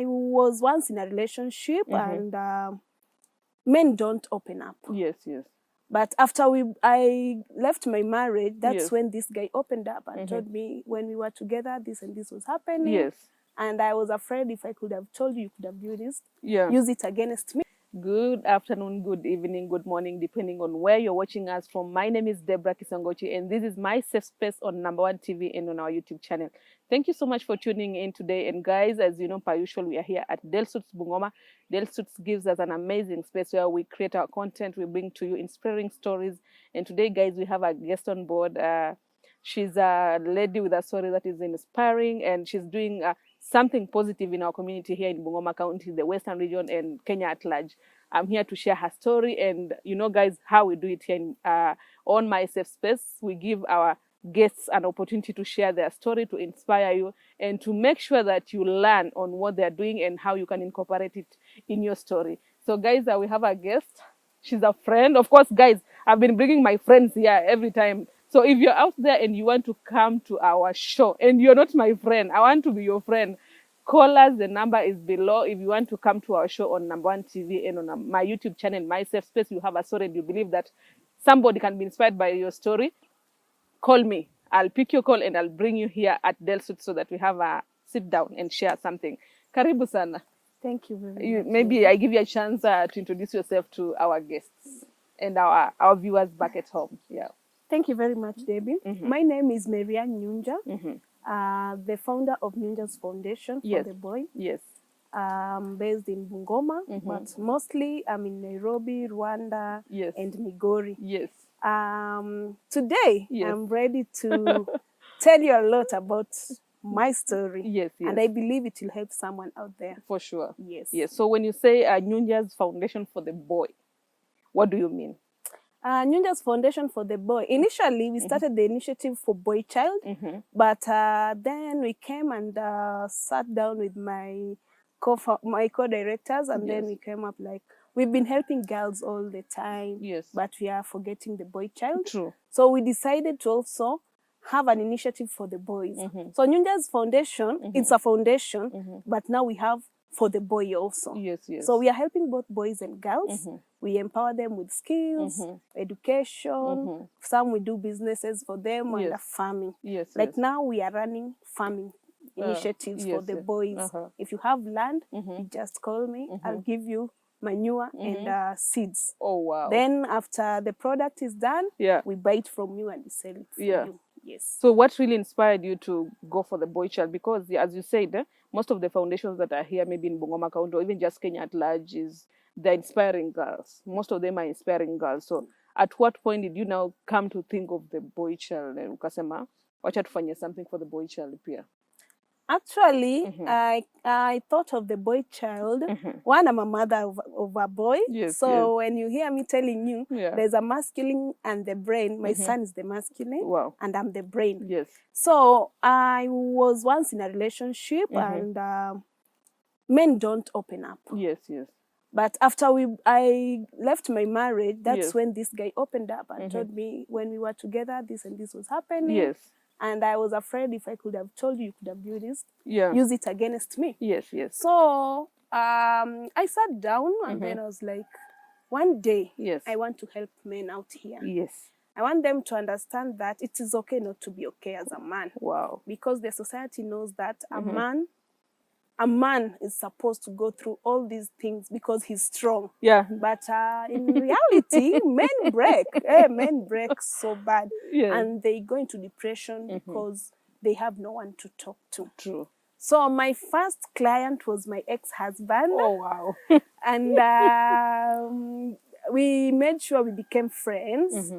I was once in a relationship and men don't open up. Yes, yes. But after I left my marriage, that's Yes. when this guy opened up and told me when we were together, this and this was happening. Yes. And I was afraid if I could have told you, you could have Yeah. used it against me. Good afternoon, good evening, good morning, depending on where you're watching us from. My name is Deborah Kisongochi, and this is my safe space on Number One TV and on our YouTube channel. Thank you so much for tuning in today. And guys, as you know, per usual, we are here at Del Suits Bungoma. Del Suits gives us an amazing space where we create our content. We bring to you inspiring stories. And today, guys, we have a guest on board. She's a lady with a story that is inspiring, and she's doing something positive in our community here in Bungoma County, the Western region, and Kenya at large. I'm here to share her story, and you know, guys, how we do it here in, on my safe space. We give our guests an opportunity to share their story, to inspire you, and to make sure that you learn on what they're doing and how you can incorporate it in your story. So, guys, we have a guest. She's a friend. Of course, guys, I've been bringing my friends here every time. So if you're out there and you want to come to our show and you're not my friend, I want to be your friend, call us. The number is below. If you want to come to our show on Number One TV and on my YouTube channel, my safe space, you have a story and you believe that somebody can be inspired by your story, call me. I'll pick your call and I'll bring you here at Del Suit so that we have a sit down and share something. Karibu sana. Thank you very much. Maybe I give you a chance to introduce yourself to our guests and our viewers back at home. Yeah. Thank you very much, Debbie. My name is Nyunjaz, the founder of Nyunjaz Foundation for the boy. Yes. Based in Bungoma, but mostly I'm in Nairobi, Rwanda, and Migori. Yes. Today, I'm ready to tell you a lot about my story. Yes, yes. And I believe it will help someone out there. For sure. Yes. Yes. So when you say Nyunjaz Foundation for the boy, what do you mean? Nyunjaz Foundation for the boy. Initially, we started the initiative for boy child, but then we came and sat down with my co-directors, and then we came up like, we've been helping girls all the time, but we are forgetting the boy child. True. So we decided to also have an initiative for the boys. So Nyunjaz Foundation, it's a foundation, but now we have for the boy also. Yes, yes. So we are helping both boys and girls. We empower them with skills, education. Some we do businesses for them and farming. Yes, like now we are running farming initiatives for the boys. If you have land, you just call me. I'll give you manure and seeds. Oh, wow. Then after the product is done, we buy it from you and we sell it for you. Yes. So what really inspired you to go for the boy child? Because as you said, most of the foundations that are here, maybe in Bungoma County or even just Kenya at large, they're inspiring girls. Most of them are inspiring girls. So at what point did you now come to think of the boy child? And ukasema, wacha tufanye something for the boy child pia? Actually, I thought of the boy child. One, I'm a mother of a boy. So when you hear me telling you, there's a masculine and the brain. My son is the masculine, and I'm the brain. Yes. So I was once in a relationship, and men don't open up. Yes, yes. But after I left my marriage, that's when this guy opened up and told me when we were together, this and this was happening. Yes. And I was afraid if I could have told you, you could have used it against me. Yes, yes. So I sat down and then I was like, one day, I want to help men out here. Yes. I want them to understand that it is okay not to be okay as a man. Wow. Because the society knows that a man is supposed to go through all these things because he's strong. Yeah. But in reality, men break. Men break so bad. Yeah. And they go into depression because they have no one to talk to. True. So my first client was my ex-husband. Oh, wow. And we made sure we became friends.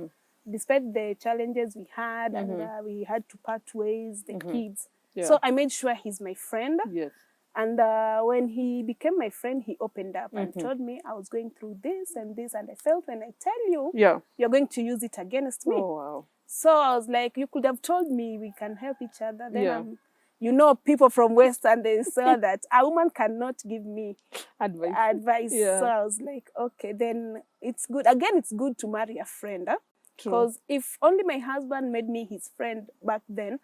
Despite the challenges we had, and we had to part ways, the kids. Yeah. So I made sure he's my friend. Yes. And when he became my friend, he opened up and told me I was going through this and this. And I felt when I tell you, you're going to use it against me. Oh, wow. So I was like, you could have told me we can help each other. Then you know, people from Western, they say that a woman cannot give me advice. So I was like, okay, then it's good. Again, it's good to marry a friend. Because if only my husband made me his friend back then,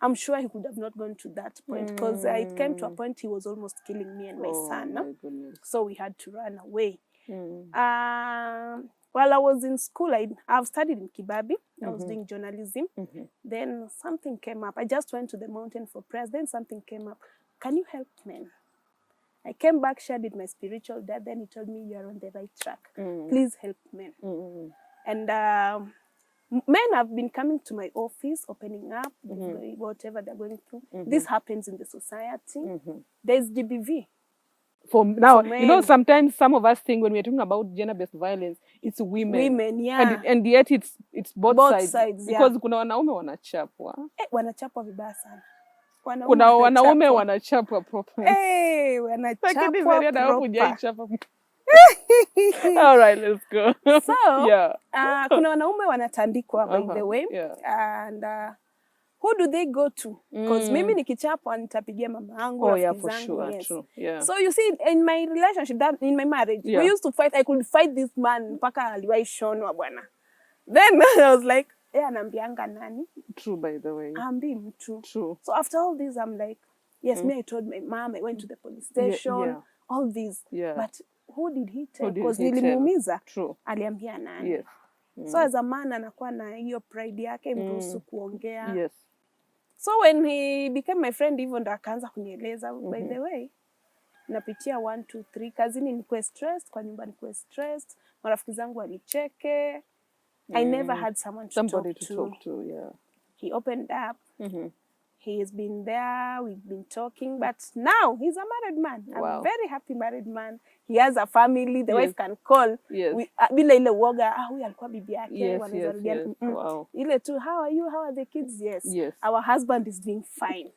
I'm sure he could have not gone to that point, because it came to a point he was almost killing me and my son. My goodness. So we had to run away. While I was in school, I've studied in Kibabi. I was doing journalism. Then something came up. I just went to the mountain for prayers. Then something came up. Can you help men? I came back, shared with my spiritual dad. Then he told me, you are on the right track. Please help men. And men have been coming to my office, opening up, whatever they're going through. This happens in the society. There's GBV. For now, you know, sometimes some of us think when we're talking about gender-based violence, it's women. Women, yeah. And yet it's both sides. Yeah. Because kuna wanaume wanachapwa. Wanachapwa vibaya sana. Kuna wanaume wanachapwa proper. Wanachapwa proper. All right, let's go. So, kuna wanaume wanatandikwa, by the way. And who do they go to? Because mimi nikichapwa nitapigia mama yangu, for sure. Yes. True. Yeah. So you see, in my relationship, in my marriage, we used to fight. I could fight this man mpaka aliwahi shonwa bwana. Then I was like, anambianga nani? True, by the way. Ambi mtu. True. So after all this, I'm like, yes, me, I told my mom, I went to the police station, all this. But who did he tell? Because nilimuumiza. True. Aliambia nani? Yes. So as a man anakuwa na hiyo pride yake, mruhusu kuongea. Yes. So when he became my friend, even ndo akaanza kunieleza, by the way, napitia 1, 2, 3, kazini nikuwe stressed, kwa nyumba nikuwe stressed, marafiki zangu walicheke. I never had somebody to talk to. Yeah. He opened up. He has been there. We've been talking. But now he's a married man. A very happy married man. He has a family. The wife can call. Bila ile uoga, huyu alikuwa bibi yake. Wow. Ile tu, how are you? How are the kids? Yes. Our husband is doing fine.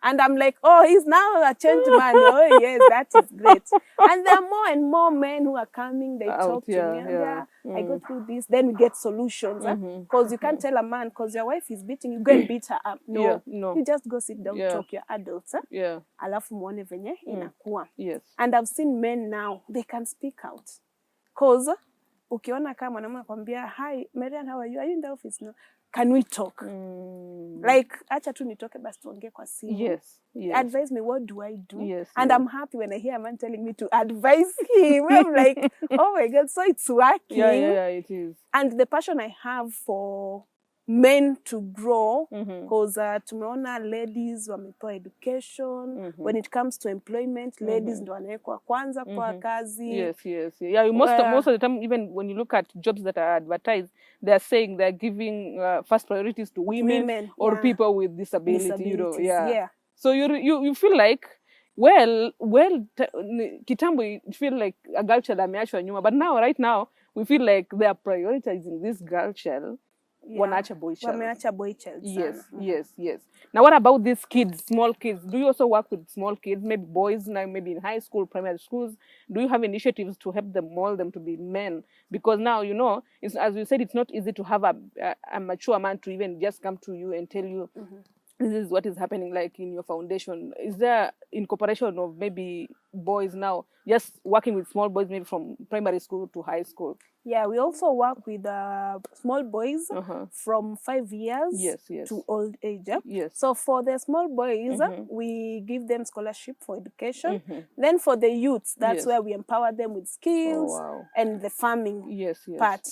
And I'm like, oh, he's now a changed man. Oh, yes, that is great. And there are more and more men who are coming. They talk to me. I go through this. Then we get solutions. Because you can't tell a man, because your wife is beating you, go and beat her up. No. You just go sit down, talk. You're adults. Alafu muone venye inakuwa. And I've seen men now, they can speak out. Because ukiona kama mwanaume anakuambia, hi, Marian, how are you? Are you in the office? No. Can we talk? Like, acha tu nitoke basi tuongee kwa simu. Yes. Advise me, what do I do? And I'm happy when I hear a man telling me to advise him. I'm like, oh my God, so it's working. Yeah, it is. And the passion I have for men to grow, because tumeona ladies wamepewa education. When it comes to employment, ladies ndo wanawekwa kwanza kwa kazi. Yes. Yeah, most of the time, even when you look at jobs that are advertised, they are saying they're giving first priorities to women or people with disability. You know, So you feel like, well, kitambo you feel like a girl child ameachwa nyuma, but right now we feel like they are prioritizing this girl child. Wanaacha boy child. Wameacha boy child. Yes. Now what about these kids, small kids? Do you also work with small kids, maybe boys now, maybe in high school, primary schools? Do you have initiatives to help them mold them to be men? Because now, you know, it's, as you said, it's not easy to have a mature man to even just come to you and tell you, this is what is happening, like in your foundation. Is there incorporation of maybe boys now, just working with small boys, maybe from primary school to high school? Yeah, we also work with small boys from 5 years to old age. So for the small boys, we give them scholarship for education. Then for the youths, that's where we empower them with skills and the farming part.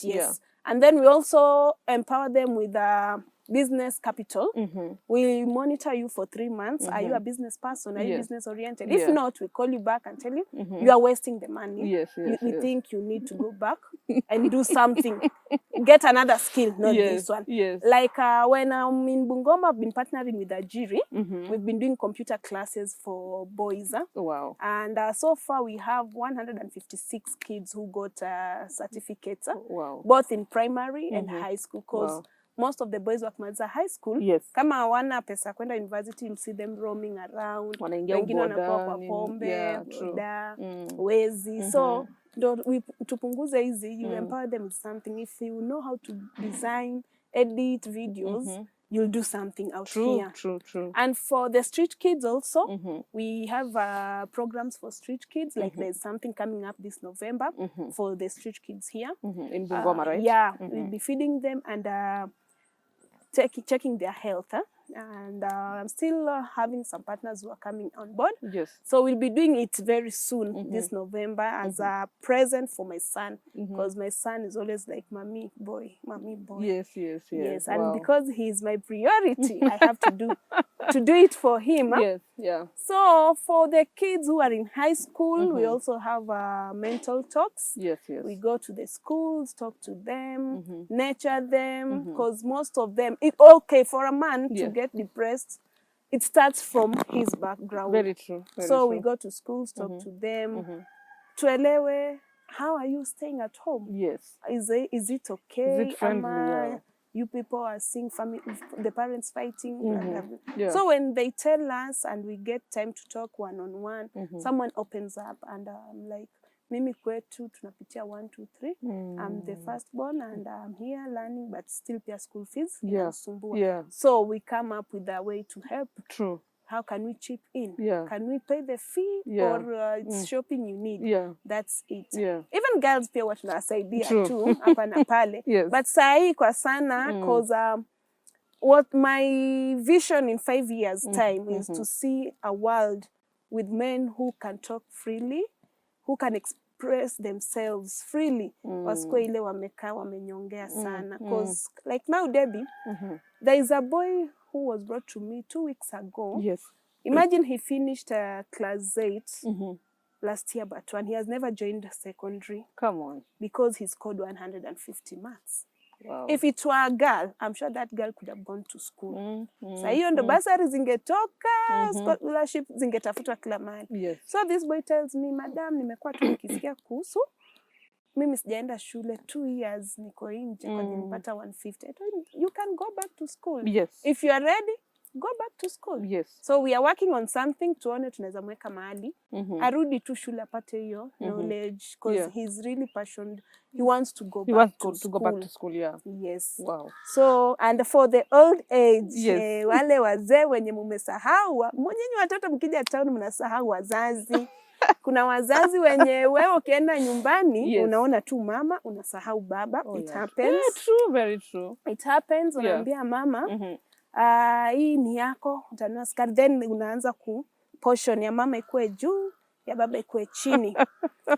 And then we also empower them with business capital. We monitor you for 3 months. Are you a business person? Are you business oriented? If not, we call you back and tell you, you are wasting the money. We think you need to go back and do something. Get another skill, not this one. Like when I'm in Bungoma, I've been partnering with Ajiri. We've been doing computer classes for boys. And so far we have 156 kids who got certificates, both in primary and high school. Because most of the boys wakimaliza high school, kama hawana pesa kwenda university, you see them roaming around. Wengine wanakuwa kwa pombe, boda, wezi. So tupunguze hizi, you empower them with something. If you know how to design, edit videos, you'll do something out here. True. And for the street kids also, we have programs for street kids. Like there's something coming up this November for the street kids here. In Bungoma, right? Yeah, we'll be feeding them and checking their health. and I'm still having some partners who are coming on board. Yes. So we'll be doing it very soon, this November, as a present for my son, because my son is always like, mommy boy, mommy boy. Yes, yes, yes. Yes, Wow. and because he's my priority, I have to do it for him. Yes, yeah. So for the kids who are in high school, we also have mental talks. Yes, yes. We go to the schools, talk to them, nurture them, because most of them, okay, for a man to get depressed, it starts from his background. Very true. So we go to schools, talk to them, tuelewe, how are you staying at home? Yes. Is it okay? Is it friendly? You people are seeing the parents fighting. Blah, blah, blah. Yeah. So when they tell us and we get time to talk one-on-one, someone opens up and I'm like, mimi kwetu tunapitia 1, 2, 3. I'm the firstborn and I'm here learning, but still pay school fees. Yeah. Yeah. So we come up with a way to help. True. How can we chip in? Yeah. Can we pay the fee or it's shopping you need? Yeah. That's it. Yeah. Even girls pia watunasaidia too hapa na pale. Yes. But sahi kwa sana because what my vision in 5 years time is to see a world with men who can talk freely, who can express themselves freely. Wasikuwe ile wamekaa wamenyongea sana. Because like now Debbie, there is a boy who was brought to me 2 weeks ago. Yes. Imagine he finished class 8 last year, but he has never joined secondary. Come on. Because he scored 150 marks. Wow. If it were a girl, I'm sure that girl could have gone to school. So hiyo ndo basari zingetoka, scholarship zingetafutwa kila mahali. Yes. So this boy tells me, madam, nimekuwa tu nikisikia kuhusu. Mimi sijaenda shule 2 years, niko nje kwa nilipata 150. I told him, you can go back to school. Yes. If you are ready, go back to school. Yes. So we are working on something, tuone tunaweza mweka mahali. Arudi tu shule apate hiyo knowledge, because he's really passionate. He wants to go back to school. Go back to school, yeah. Yes. Wow. So, and for the old age, wale wazee wenye mumesahau, mwenyenye watoto mkija town mnasahau wazazi. Kuna wazazi wenye wewe ukienda nyumbani, unaona tu mama, unasahau baba. It happens. Yeah, true, very true. It happens, unaambia mama, hii ni yako, utanua skari, then unaanza portion ya mama ikuwe juu, ya baba ikuwe chini.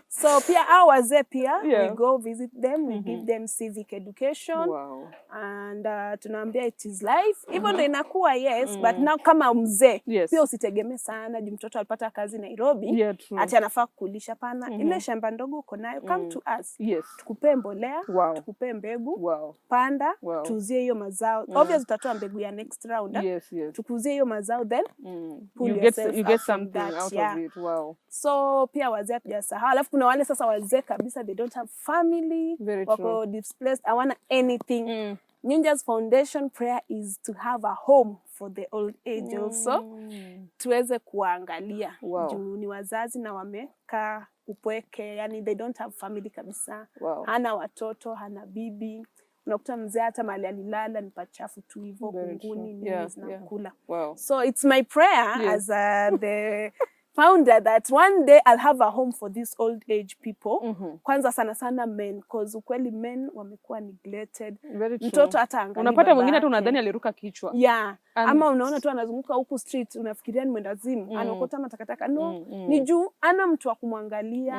So pia hao wazee pia, we go visit them, we give them civic education. Wow. And tunaambia it is life. Even though inakuwa but now kama mzee, pia usitegemee sana, juu mtoto alipata kazi Nairobi, ati anafaa kukulisha pana. Ile shamba ndogo uko nayo, come to us. Tukupe mbolea, tukupe mbegu, panda, tuuzie hiyo mazao. Obviously utatoa mbegu ya next round. Tukuzie hiyo mazao, then you get something out of it. Wow. So pia wazee tujasahau. Alafu kuna wale sasa wazee kabisa, they don't have family, wako displaced, hawana anything. Nyunjaz Foundation prayer is to have a home for the old age also. Tuweze kuangalia. Juu ni wazazi na wamekaa upweke, yani they don't have family kabisa. Hana watoto, hana bibi. Unakuta mzee hata mahali alilala ni pachafu tu hivyo, kunguni nini zinakula. So it's my prayer as the founder that one day I'll have a home for these old age people. Kwanza sana sana men, because ukweli men wamekuwa neglected. Mtoto hata angalia. Unapata mwingine hata unadhani aliruka kichwa. Yeah. Ama unaona tu anazunguka huku street, unafikiria ni mwendazimu, anakota matakataka. No, ni juu ana mtu wa kumwangalia,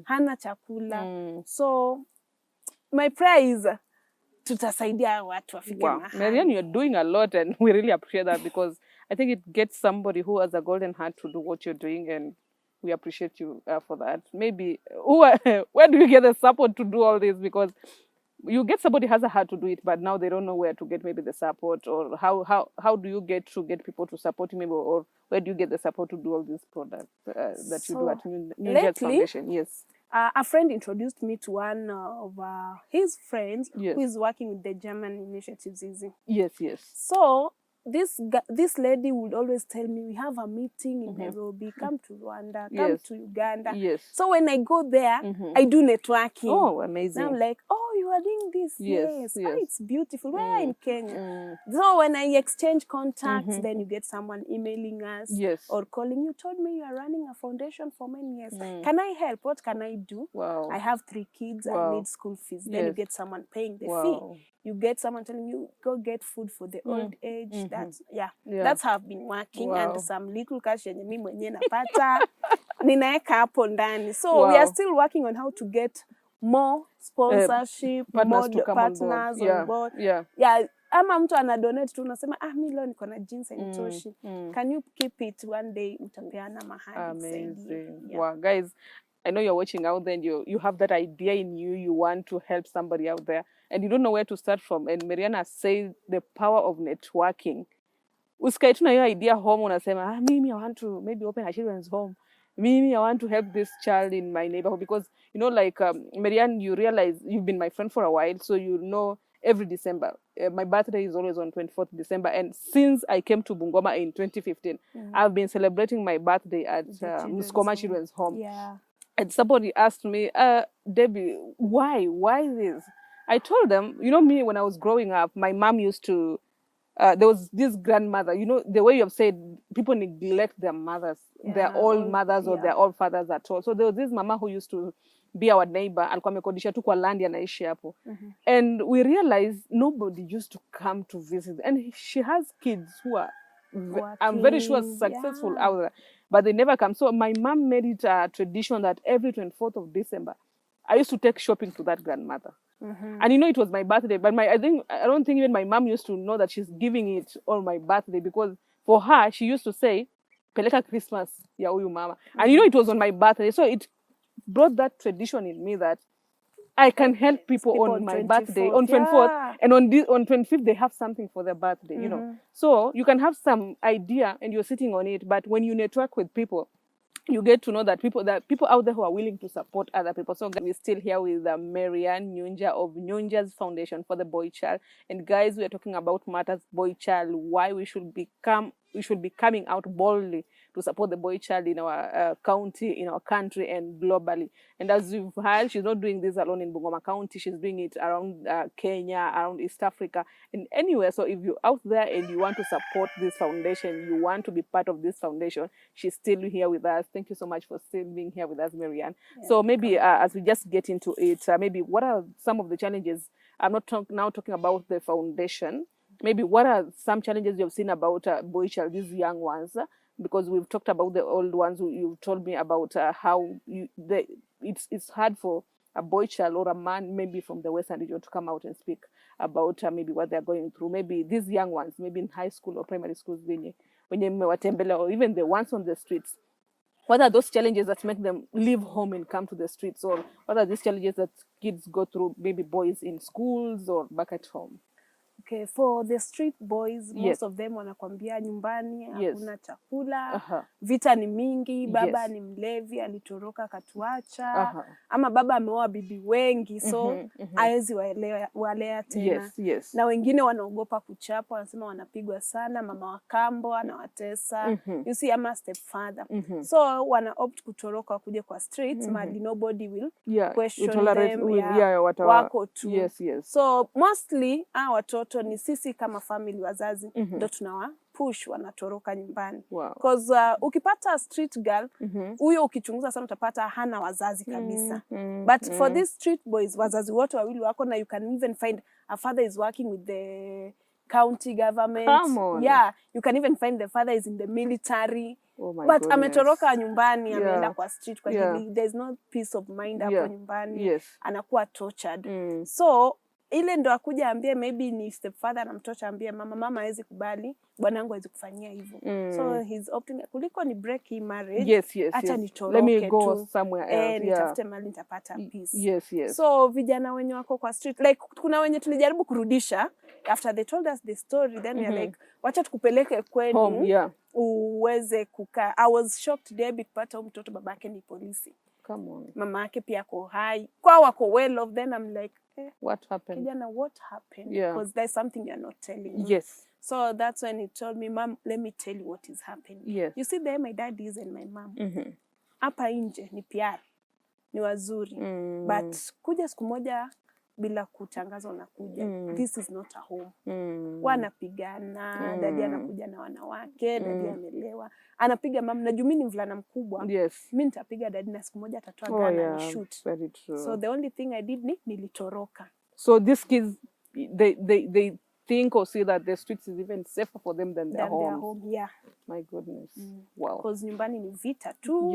hana chakula. So my prayer is tutasaidia watu wafike mahali. Marianne, you're doing a lot and we really appreciate that, because I think it gets somebody who has a golden heart to do what you're doing, and we appreciate you for that. Maybe, where do you get the support to do all this? Because you get somebody who has a heart to do it, but now they don't know where to get maybe the support, or how do you get people to support you, maybe, or where do you get the support to do all these products that you do at Nyunjaz Foundation? Yes. A friend introduced me to one of his friends who is working with the German initiatives. Yes. So this lady would always tell me, we have a meeting in Nairobi, come to Rwanda, come to Uganda. So when I go there, I do networking. Oh, amazing. And I'm like, oh, you you are doing this? Yes. Ah, it's beautiful. Where in Kenya? Mm. So when I exchange contacts, then you get someone emailing us Yes. or calling. You told me you are running a foundation for men. Yes. Can I help? What can I do? Wow. I have 3 kids. Wow. I need school fees. Then you get someone paying the Wow. fee. You get someone telling you, go get food for the old age. That's how I've been working. And some little cash yenye mimi mwenyewe napata ninaeka hapo ndani. So we are still working on how to get more sponsorship, partners more partners on board. Yeah. Ama mtu ana donate tu unasema mimi leo niko na jeans hainitoshi. Can you keep it one day utapeana mahali. Amazing. Wow, guys, I know you're watching out there and you have that idea in you. You want to help somebody out there and you don't know where to start from. And Mariana says the power of networking. Usikae tu na hiyo idea home unasema mimi I want to maybe open a children's home. Mimi I want to help this child in my neighborhood because you know like Marianne, you realize you've been my friend for a while, so you know every December my birthday is always on 24th December, and since I came to Bungoma in 2015 I've been celebrating my birthday at Bungoma Children's Home. And somebody asked me, Debbie, why this? I told them, you know me, when I was growing up, my mom used to there was this grandmother, you know, the way you have said people neglect their mothers, their old mothers or their old fathers at all. So there was this mama who used to be our neighbor, alikuwa amekodisha tu kwa land anaishi hapo. And we realized nobody used to come to visit. And she has kids who are, I'm very sure, successful out there, but they never come. So my mom made it a tradition that every 24th of December, I used to take shopping to that grandmother. And you know, it was my birthday, but I don't think even my mom used to know that she's giving it on my birthday, because for her, she used to say, peleka Christmas ya huyu mama. And you know, it was on my birthday. So it brought that tradition in me that I can help people on my birthday, on 24th, and on 25th, they have something for their birthday, you know. So you can have some idea and you're sitting on it, but when you network with people, you get to know that people out there who are willing to support other people. So we're still here with Marianne Nyunja of Nyunjaz Foundation for the Boy Child. And guys, we are talking about matters boy child, why we should be coming out boldly to support the boy child in our county, in our country, and globally. And as you've heard, she's not doing this alone in Bungoma County. She's doing it around Kenya, around East Africa, and anywhere. So if you're out there and you want to support this foundation, you want to be part of this foundation, she's still here with us. Thank you so much for still being here with us, Marianne. So maybe as we just get into it, maybe what are some of the challenges? I'm not now talking about the foundation. Maybe what are some challenges you've seen about boy child, these young ones? Because we've talked about the old ones. You've told me about how it's hard for a boy child or a man maybe from the Western region to come out and speak about maybe what they're going through. Maybe these young ones, maybe in high school or primary schools, when you mmewatembelea, or even the ones on the streets. What are those challenges that make them leave home and come to the streets? Or what are these challenges that kids go through, maybe boys in schools or back at home? Okay, for the street boys, most of them wanakwambia nyumbani hakuna chakula, vita ni mingi, baba ni mlevi, alitoroka katuacha, ama baba ameoa bibi wengi, so haezi walea tena. Na wengine wanaogopa kuchapa, wanasema wanapigwa sana, mama wa kambo anawatesa, you see, ama stepfather. So wana opt kutoroka kuja kwa streets, mali nobody will question them, wako tu. So mostly, watoto ni sisi kama family wazazi ndo tunawa push wanatoroka nyumbani. Because ukipata street girl, huyo ukichunguza sana utapata hana wazazi kabisa. But for these street boys, wazazi wote wawili wako, na you can even find a father is working with the county government. Yeah, you can even find the father is in the military. But ametoroka nyumbani, ameenda kwa street kwa there's no peace of mind hapo nyumbani. Anakuwa tortured. So ile ndo akuja ambie, maybe ni stepfather na mtoto ambie mama hawezi kubali, bwanangu hawezi kufanyia hivyo. So he's opting kuliko ni break hii marriage. Acha nitoroke, let me go somewhere else. Nitafute mali nitapata peace. So vijana wenye wako kwa street, like kuna wenye tulijaribu kurudisha after they told us the story, then we are like, wacha tukupeleke kwenu uweze kukaa. I was shocked Debbie kupata mtoto babake ni polisi. Come on. Mama yake pia ako hai. Kwa wako well off, then I'm like, what happened? Kijana, what happened? Because there's something you're not telling me. So that's when he told me, Mom, let me tell you what is happening. You see there my dad is and my mom. Hapa nje ni PR, ni wazuri. But kuja siku moja bila kutangaza unakuja. This is not a home. Wanapigana, dadi anakuja na wanawake, dadi amelewa. Anapiga mama, na juu mimi ni mvulana mkubwa. Mimi nitapiga dadi na siku moja atatoa gana ni shoot. Very true. So the only thing I did nilitoroka. So these kids, they think or see that the streets is even safer for them than their home. Yeah. My goodness. Wow. Because nyumbani ni vita tu.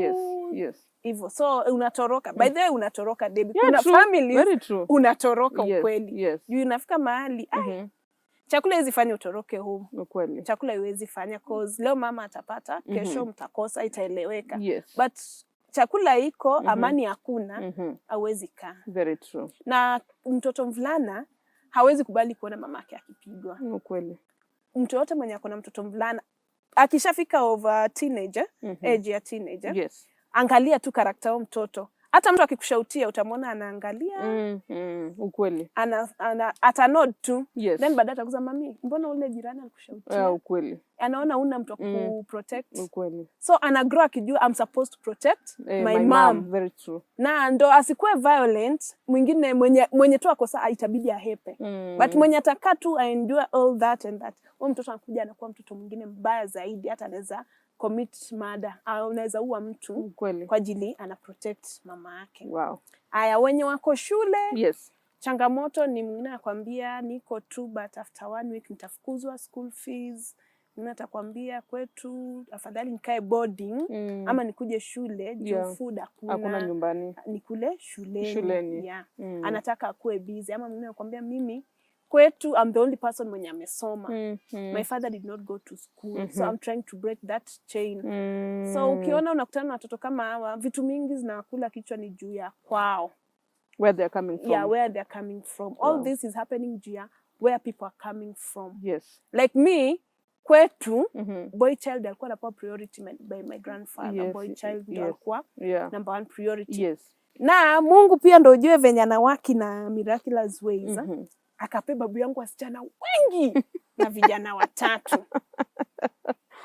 Yes. Hivyo. So unatoroka. By the way unatoroka Debbie. Yeah, kuna true. families Very true. unatoroka ukweli. Yes. Juu inafika mahali chakula haiwezi fanya utoroke home. Ukweli. Chakula haiwezi fanya cause leo mama atapata, kesho mtakosa, itaeleweka. Yes. But chakula iko, amani hakuna, hawezi kaa. Very true. Na mtoto mvulana hawezi kubali kuona mamake akipigwa. Ukweli. Mtu yote mwenye akona mtoto mvulana akishafika over teenager, age ya teenager. Angalia tu karakta wa mtoto. Hata mtu akikushautia utamwona anaangalia. Ukweli. Atanod tu. Then baadaye atakuza mami, mbona ule jirani alikushautia? Ukweli. Anaona una mtu kuprotect. Ukweli. So anagrow akijua I'm supposed to protect my mom. Very true. Na ndo asikuwe violent, mwingine mwenye tu akosa itabidi ahepe. But mwenye atakaa tu endure all that and that. Huyo mtoto anakuja anakuwa mtoto mwingine mbaya zaidi, hata anaweza commit murder au unaweza ua mtu kwa ajili ana protect mama yake. Wow. Aya, wenye wako shule, changamoto ni mwingine anakuambia niko tu but after 1 week nitafukuzwa school fees. Mwingine atakwambia kwetu afadhali nikae boarding ama nikuje shule juu food hakuna nyumbani. Nikule shuleni. Anataka akue busy. Ama mwingine anakuambia mimi kwetu I'm the only person mwenye amesoma. My father did not go to school. So I'm trying to break that chain. So ukiona unakutana na watoto kama hawa, vitu mingi zinakula kichwa ni juu ya kwao. Where they're coming from. Yeah, where they're coming from. All this is happening juu ya where people are coming from. Like me, kwetu, boy child alikuwa anapewa priority by my grandfather. Boy child ndio alikuwa number 1 priority. Na Mungu pia ndio ujue venye anawaki na miraculous ways. Akape babu yangu wasichana wengi na vijana 3.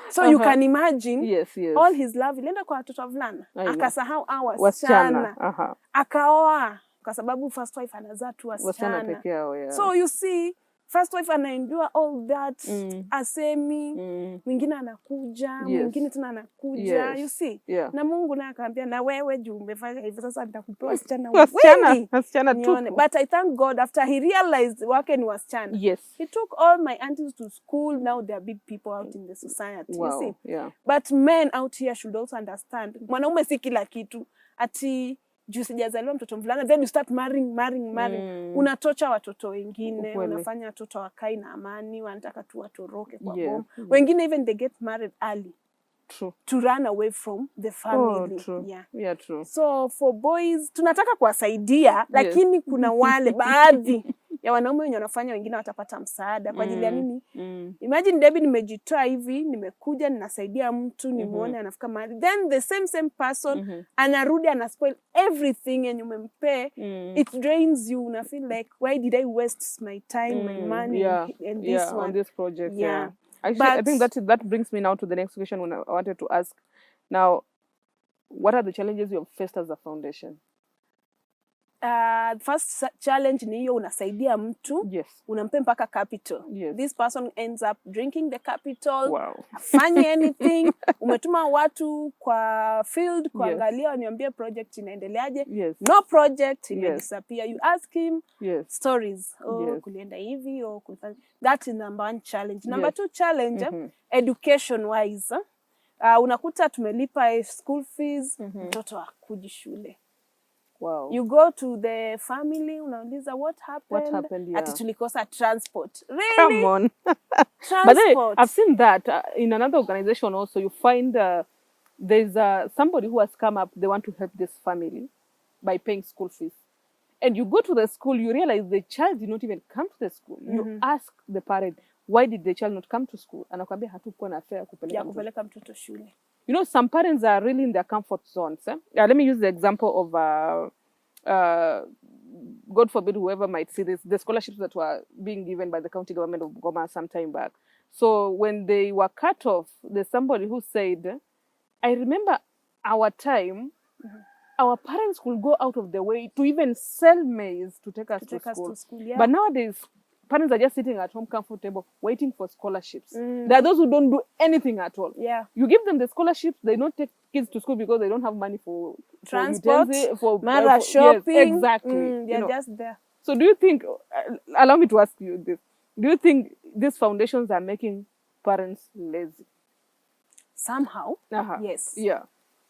So you can imagine all his love ilienda kwa watoto wavulana. Akasahau hawa wasichana. Akaoa kwa sababu first wife anazaa tu wasichana peke yao. So you see first wife anaendure all that, asemi, mwingine anakuja, mwingine tena anakuja, you see. Na Mungu naye akaambia na wewe juu umefanya hivyo sasa nitakupa wasichana wengi. Wasichana tu. But I thank God after he realized wake ni wasichana. He took all my aunties to school, now they are big people out in the society, you see. But men out here should also understand. Mwanaume si kila kitu. Ati juu sijazaliwa mtoto mvulana then you start marrying. Unatocha watoto wengine, unafanya watoto wakai na amani, wanataka tu watoroke kwa bomu. Wengine even they get married early. To run away from the family. True. So for boys tunataka kuwasaidia lakini kuna wale baadhi ya wanaume wenye wanafanya wengine watapata msaada kwa ajili ya nini? Imagine Debbie nimejitoa hivi, nimekuja ninasaidia mtu, nimuone anafika mahali. Then the same person anarudi anaspoil everything yenye umempe. It drains you. Una feel like why did I waste my time, my money and this one on this project? Actually, I think that brings me now to the next question when I wanted to ask. Now, what are the challenges you have faced as a foundation? First challenge ni hiyo unasaidia mtu, unampe mpaka capital. This person ends up drinking the capital, afanye anything. Umetuma watu kwa field kuangalia waniambie project inaendeleaje. No project, imedisappear. You ask him stories. Kulienda hivi, kulifanya. That is number 1 challenge. Number 2 challenge, education wise. Unakuta tumelipa school fees, mtoto hakuji shule. You go to the family, unauliza what happened? Ati tulikosa transport. Really? Come on. Transport. But then, I've seen that in another organization also. You find there's somebody who has come up, they want to help this family by paying school fees. And you go to the school, you realize the child did not even come to the school. You ask the parent, why did the child not come to school? Anakuambia hatukuwa na fare kupeleka mtoto shule. You know, some parents are really in their comfort zones. Let me use the example of, God forbid, whoever might see this, the scholarships that were being given by the county government of Bungoma some time back. So when they were cut off, there's somebody who said, I remember our time, our parents could go out of their way to even sell maize to take us to school. Yeah. But nowadays, parents are just sitting at home comfortable, waiting for scholarships. There are those who don't do anything at all. Yeah. You give them the scholarships, they don't take kids to school because they don't have money for transport, for shopping. Yes, exactly. They're just there. So do you think, allow me to ask you this, do you think these foundations are making parents lazy? Somehow, yes. Yeah.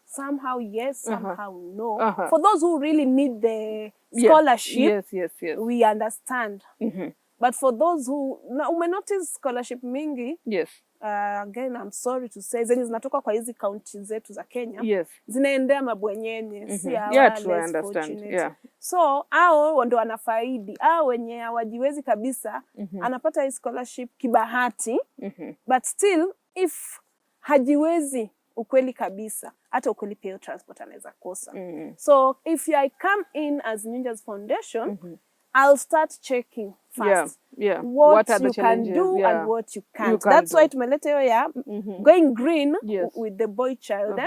Somehow, yes. Somehow, no. For those who really need the scholarship, yes. we understand. But for those who umenotice scholarship mingi, yes. Again, I'm sorry to say, zenye zinatoka kwa hizi county zetu za Kenya, yes. zinaendea mabwenyenye, si yeah, true, I understand. Yeah. So, hao ndo wanafaidi. Hao wenye hawajiwezi kabisa, anapata hii scholarship kibahati, but still, if hajiwezi ukweli kabisa, hata ukweli pia transport anaweza kosa. So, if I come in as Nyunjaz Foundation, I'll start checking first. Yeah. What you can do and what you can't. That's why tumeleta hiyo going green with the boy child.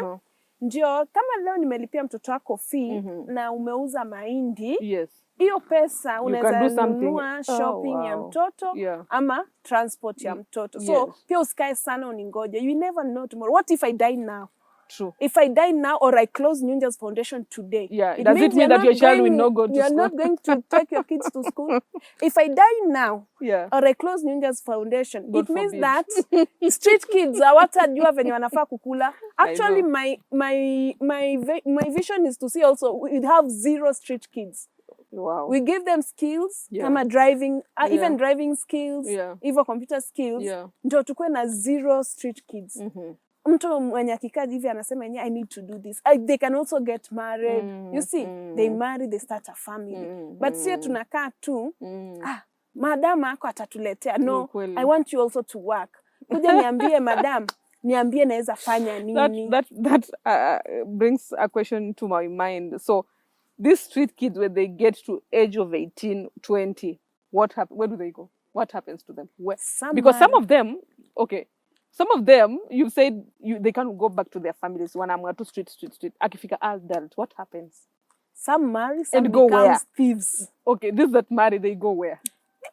Ndio kama leo nimelipia mtoto wako fee na umeuza mahindi. Hiyo pesa unaweza nunua shopping ya mtoto ama transport ya mtoto. So pia usikae sana uningoje. You never know tomorrow. What if I die now? True. If I die now or I close Nyunjaz Foundation today, does it mean that your child will not go to school? You're not going to take your kids to school. If I die now or I close Nyunjaz Foundation, it means that street kids hawatajua venye wanafaa kukula. Actually, my vision is to see also we have 0 street kids. Wow. We give them skills, kama driving, even driving skills, even computer skills. Ndio tukue na 0 street kids. Mtu mwenye akikaa hivi anasema I need to do this. They can also get married. You see, they marry, they start a family. But sio tunakaa tu, madam ako atatuletea. No, I want you also to work. Kuja niambie madam, niambie naweza fanya nini. That brings a question to my mind. So, these street kids, when they get to age of 18, 20, what happens? Where do they go? What happens to them? Because some of them, some of them, you've said they can't go back to their families. When I'm going to street. Akifika adult, what happens? Some marry, some and go become where? thieves. Okay, this that marry, they go where?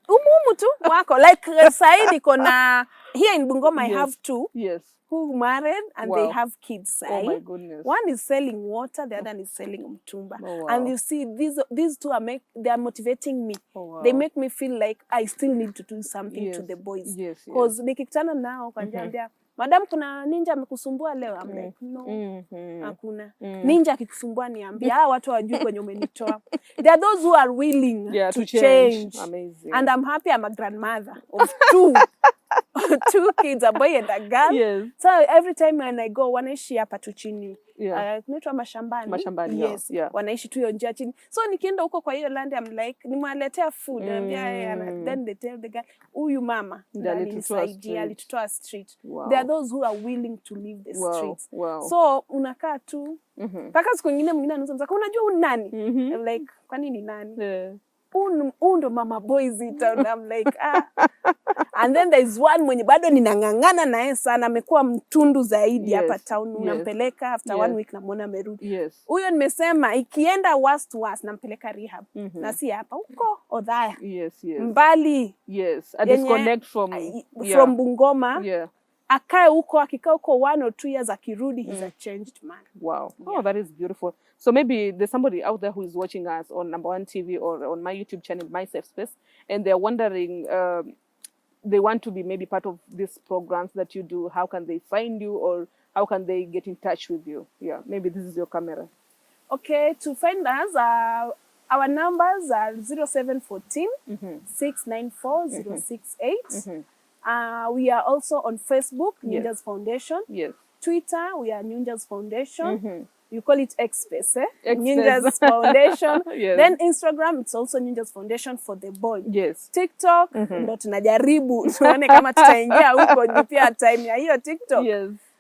Umumu tu wako. Like saidi kona, here in Bungoma I have 2. Yes. Who married and they have kids. Oh my goodness. One is selling water, the other is selling mtumba. And you see, these two they are motivating me. They make me feel like I still need to do something to the boys. Because nikikutana nao kwa njambia, madam kuna ninja amekusumbua leo. I'm like, no, hakuna. Ninja akikusumbua niambia, watu hawajui kwenye umenitoa. There are those who are willing to change. Amazing. And I'm happy I'm a grandmother of 2. 2 kids, a boy and a girl. So every time when I go, wanaishi hapa tu chini. Kunaitwa mashambani. Yes. Wanaishi tu hiyo njia chini. So nikienda huko kwa hiyo land, I'm like, nimewaletea food. Then they tell the guy, huyu mama alitutoa street. There are those who are willing to leave the streets. So unakaa tu. Paka siku nyingine mwingine anasema, unajua nani? I'm like, kwani ni nani? Undo mama boys ita. I'm like, And then there's one mwenye bado ninangangana na yeye sana, amekuwa mtundu zaidi hapa town. Unampeleka after 1 week namuona amerudi. Huyo nimesema ikienda worst nampeleka rehab. Na si hapa huko Odhaya. Mbali. A disconnect from Bungoma. Akae huko, akikaa huko 1 or 2 years, akirudi he's a changed man. Wow. Oh, that is beautiful. So maybe there's somebody out there who is watching us on Number One TV or on my YouTube channel, My Safe Space, and they're wondering, they want to be maybe part of these programs that you do. How can they find you, or how can they get in touch with you? Yeah, maybe this is your camera. Okay, to find us, our numbers are 0714 694 068. We are also on Facebook, Nyunjaz Foundation. Twitter, we are Nyunjaz Foundation. You call it X-Space, Nyunjaz Foundation. Then Instagram, it's also Nyunjaz Foundation for the boy. TikTok, ndo tunajaribu tuone kama tutaingia huko pia time ya hiyo TikTok.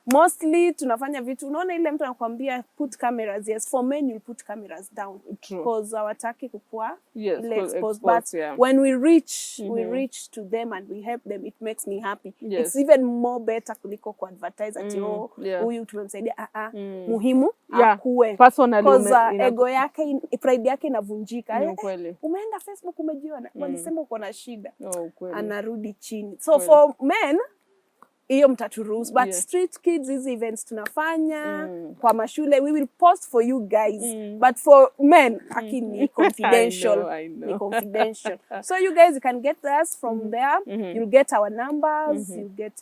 mostly tunafanya vitu, unaona ile mtu anakuambia put cameras, yes, for men you put cameras down because hawataki kukua ile exposed, but when we reach to them and we help them, it makes me happy. It's even more better kuliko ku advertise ati huyu tumemsaidia. Muhimu akue personally, because ego yake, pride yake inavunjika. Umeenda Facebook umejiona walisema uko na shida, anarudi chini. So for men hiyo mtaturuhusu, but street kids, these events tunafanya kwa mashule, we will post for you guys, but for men ni confidential. I know. Ni confidential. So you guys, you can get us from there. You'll get our numbers, you'll get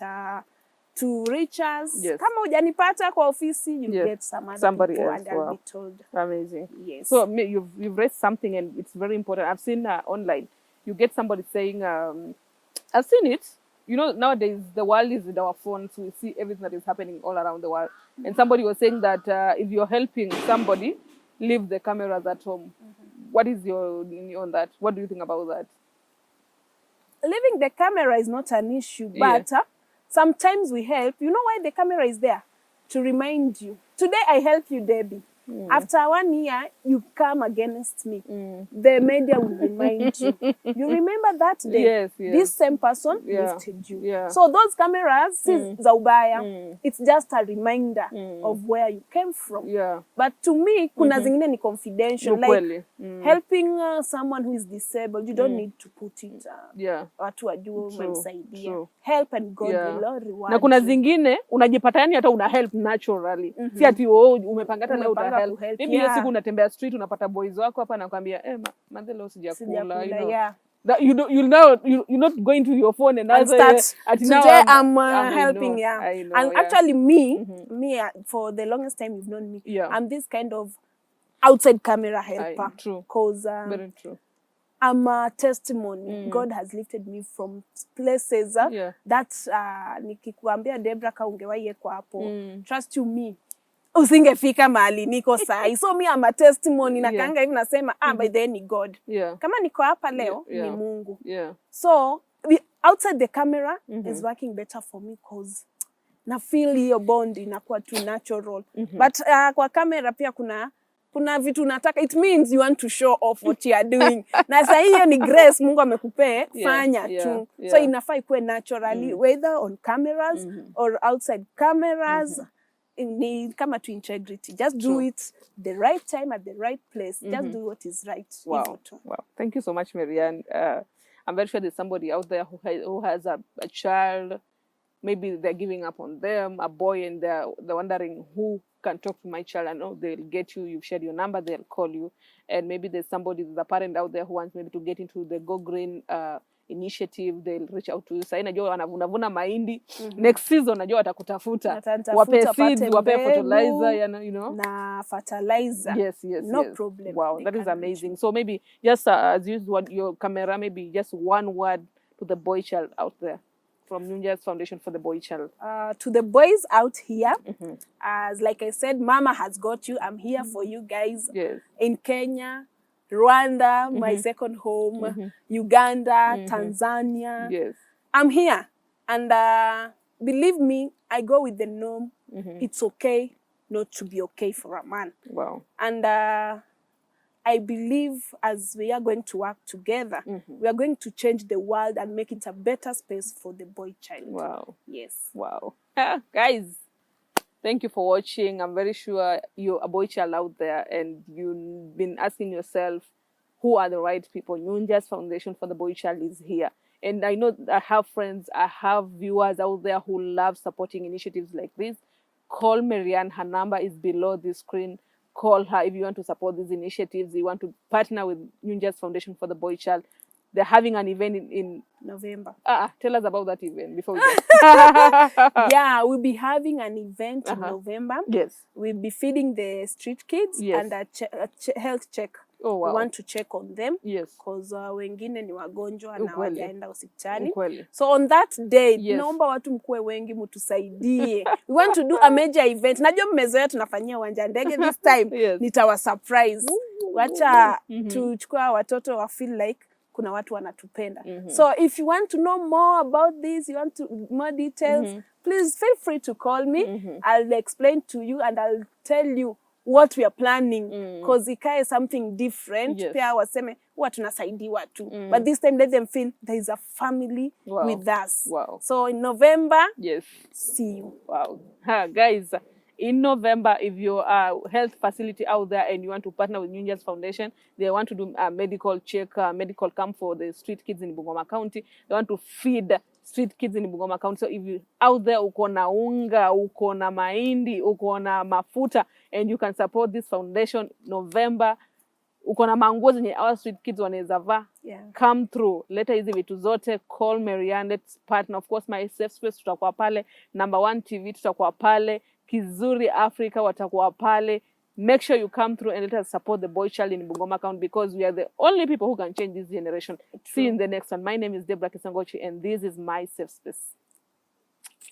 to reach us. Kama hujanipata kwa ofisi, you'll get somebody else, and I'll be told. Amazing. Yes. So you've raised something, and it's very important. I've seen online, you get somebody saying, I've seen it. You know, nowadays the world is with our phones. We see everything that is happening all around the world. And somebody was saying that if you're helping somebody, leave the cameras at home. What is your opinion on that? What do you think about that? Leaving the camera is not an issue, but sometimes we help. You know why the camera is there? To remind you. Today I help you, Debbie. After 1 year, you come against me. The media will remind you. You remember that day? This same person lifted you. So those cameras, za ubaya, it's just a reminder of where you came from. But to me, kuna zingine ni confidential. Like helping someone who is disabled, you don't need to put it. Watu wajue umemsaidia. Help and God will reward. Na kuna zingine unajipata yani hata una help naturally. Si ati umepangata leo uta help. Maybe hiyo siku unatembea street unapata boys wako hapa nakwambia manze leo sijakula, you know. That you're not going to your phone and start today I'm helping. And actually me for the longest time you've known me, I'm this kind of outside camera helper. True. Cause very true. I'm a testimony. God has lifted me from places that nikikuambia Debra ka ungewahi kwa hapo. Trust you me, usingefika mahali niko sahi. So me I'm a testimony, na kanga hivi nasema by the end ni God. Kama niko hapa leo ni Mungu. So outside the camera is working better for me cause na feel hiyo bond inakuwa too natural. But kwa camera pia kuna vitu nataka, it means you want to show off what you are doing. Na sasa hiyo ni grace Mungu amekupe, fanya tu. So inafaa ikuwe naturally, whether on cameras or outside cameras. Ni kama to integrity. Just do it the right time at the right place. Just do what is right. Wow. Thank you so much, Marianne. I'm very sure there's somebody out there who has a child. Maybe they're giving up on them, a boy, and they're wondering who can talk to my child. I know they'll get you. You've shared your number. They'll call you. And maybe there's a parent out there who wants maybe to get into the Go Green initiative. They'll reach out to you. Sasa najua wanavuna mahindi. Next season najua watakutafuta. Wape seeds, wape fertilizer, you know. Na fertilizer. Yes. No problem. Wow, that is amazing. So maybe just as you use your camera, maybe just one word to the boy child out there from Nyunjaz Foundation for the Boy Child. To the boys out here, as like I said, Mama has got you. I'm here for you guys. In Kenya, Rwanda, my second home, Uganda, Tanzania. I'm here. And believe me, I go with the norm. It's okay not to be okay for a man. Wow. And I believe as we are going to work together, we are going to change the world and make it a better space for the boy child. Wow. Yes. Wow. Guys, thank you for watching. I'm very sure you're a boy child out there and you've been asking yourself, who are the right people? Nyunjaz Foundation for the Boy Child is here. And I know I have friends, I have viewers out there who love supporting initiatives like this. Call Marianne. Her number is below the screen. Call her if you want to support these initiatives. You want to partner with Nyunjaz Foundation for the Boy Child. They're having an event in November. Tell us about that event before we go. Yeah, we'll be having an event in November. Yes. We'll be feeding the street kids and a health check. Oh, wow. We want to check on them. Yes. Because wengine ni wagonjwa na hawajaenda hospitali. Ukweli. So on that day, naomba watu mkuwe wengi mtusaidie. We want to do a major event. Najua mmezoea tunafanyia uwanja ndege this time. Nitawa surprise. Wacha tuchukua watoto wa feel like kuna watu wanatupenda. So if you want to know more about this, you want to more details, please feel free to call me. I'll explain to you and I'll tell you what we are planning, because ikae something different. Yes. Pia waseme huwa tunasaidiwa tu, but this time let them feel there is a family with us. So in November, yes, see you. Guys, in November, if you're a health facility out there and you want to partner with Nyunjaz Foundation, they want to do a medical check, medical camp for the street kids in Bungoma County. They want to feed street kids in Bungoma County. So if you out there, uko na unga, uko na mahindi, uko na mafuta, and you can support this foundation, November, uko na manguo zenye our street kids wanaweza vaa, come through. Leta hizi vitu zote, call Marianne, let's partner. Of course, my safe space tutakuwa pale, Number 1 TV tutakuwa pale, Kizuri Africa watakuwa pale. Make sure you come through and let us support the boy child in Bungoma County, because we are the only people who can change this generation. See you in the next one. My name is Deborah Kisangochi, and this is my safe space.